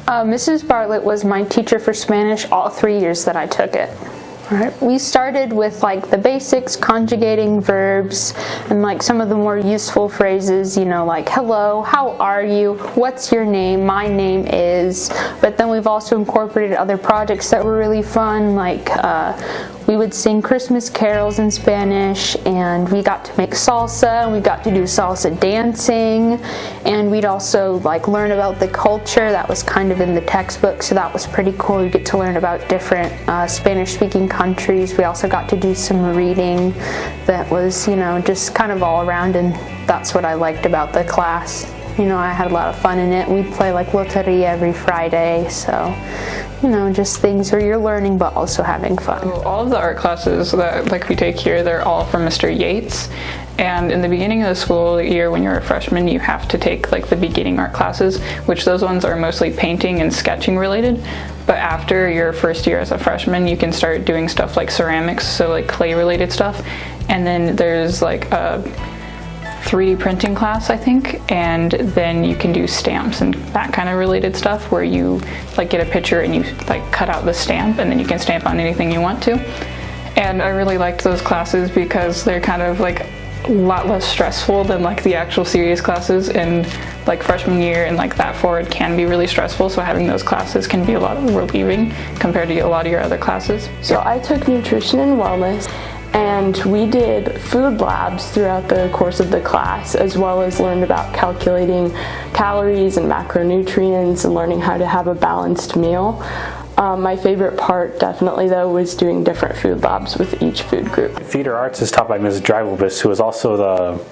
Mrs. Bartlett was my teacher for Spanish all 3 years that I took it. Alright, we started with like the basics, conjugating verbs, and like some of the more useful phrases, you know, like hello, how are you, what's your name, my name is. But then we've also incorporated other projects that were really fun, like we would sing Christmas carols in Spanish, and we got to make salsa, and we got to do salsa dancing, and we'd also like learn about the culture that was kind of in the textbook, so that was pretty cool. You get to learn about different Spanish-speaking countries. We also got to do some reading that was, you know, just kind of all around, and that's what I liked about the class. You know, I had a lot of fun in it. We'd play like loteria every Friday, so, you know, just things where you're learning but also having fun. So all of the art classes that like we take here, they're all from Mr. Yates. And in the beginning of the school year, when you're a freshman, you have to take like the beginning art classes, which those ones are mostly painting and sketching related. But after your first year as a freshman, you can start doing stuff like ceramics, so like clay related stuff. And then there's like a 3D printing class, I think, and then you can do stamps and that kind of related stuff where you like get a picture and you like cut out the stamp and then you can stamp on anything you want to. And I really liked those classes because they're kind of like a lot less stressful than like the actual serious classes, and like freshman year and like that forward can be really stressful, so having those classes can be a lot relieving compared to a lot of your other classes. So I took nutrition and wellness, and we did food labs throughout the course of the class, as well as learned about calculating calories and macronutrients and learning how to have a balanced meal. My favorite part definitely though was doing different food labs with each food group. Theater arts is taught by Ms. Drivobus, who is also the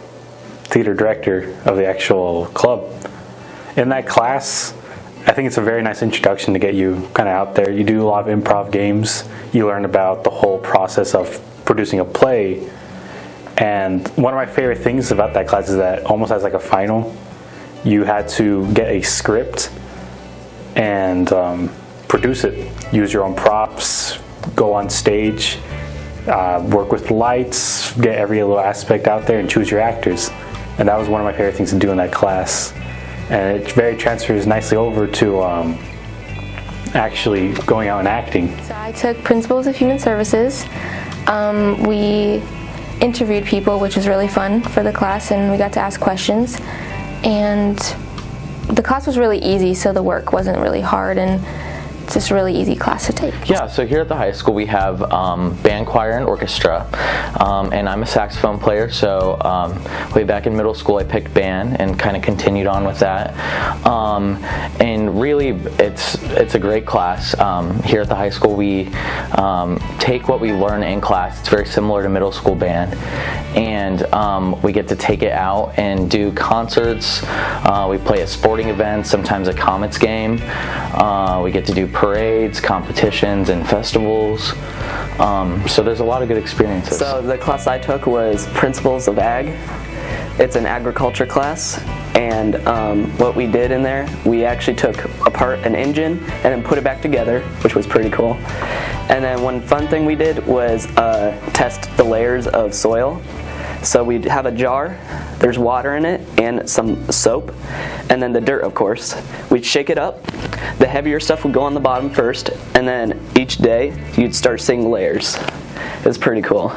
theater director of the actual club. In that class, I think it's a very nice introduction to get you kind of out there. You do a lot of improv games. You learn about the whole process of producing a play. And one of my favorite things about that class is that almost as like a final, you had to get a script and produce it. Use your own props, go on stage, work with lights, get every little aspect out there and choose your actors. And that was one of my favorite things to do in that class. And it very transfers nicely over to actually going out and acting. So I took Principles of Human Services. We interviewed people, which was really fun for the class, and we got to ask questions. And the class was really easy, so the work wasn't really hard, and it's just a really easy class to take. Yeah, so here at the high school we have band, choir, and orchestra, and I'm a saxophone player, so way back in middle school I picked band and kind of continued on with that. And really it's a great class. Here at the high school we take what we learn in class. It's very similar to middle school band, and we get to take it out and do concerts. We play at sporting events, sometimes a Comets game. We get to do parades, competitions, and festivals. So there's a lot of good experiences. So the class I took was Principles of Ag. It's an agriculture class, and what we did in there, we actually took apart an engine and then put it back together, which was pretty cool. And then one fun thing we did was test the layers of soil. So we'd have a jar, there's water in it and some soap, and then the dirt, of course. We'd shake it up. The heavier stuff would go on the bottom first, and then each day you'd start seeing layers. It was pretty cool.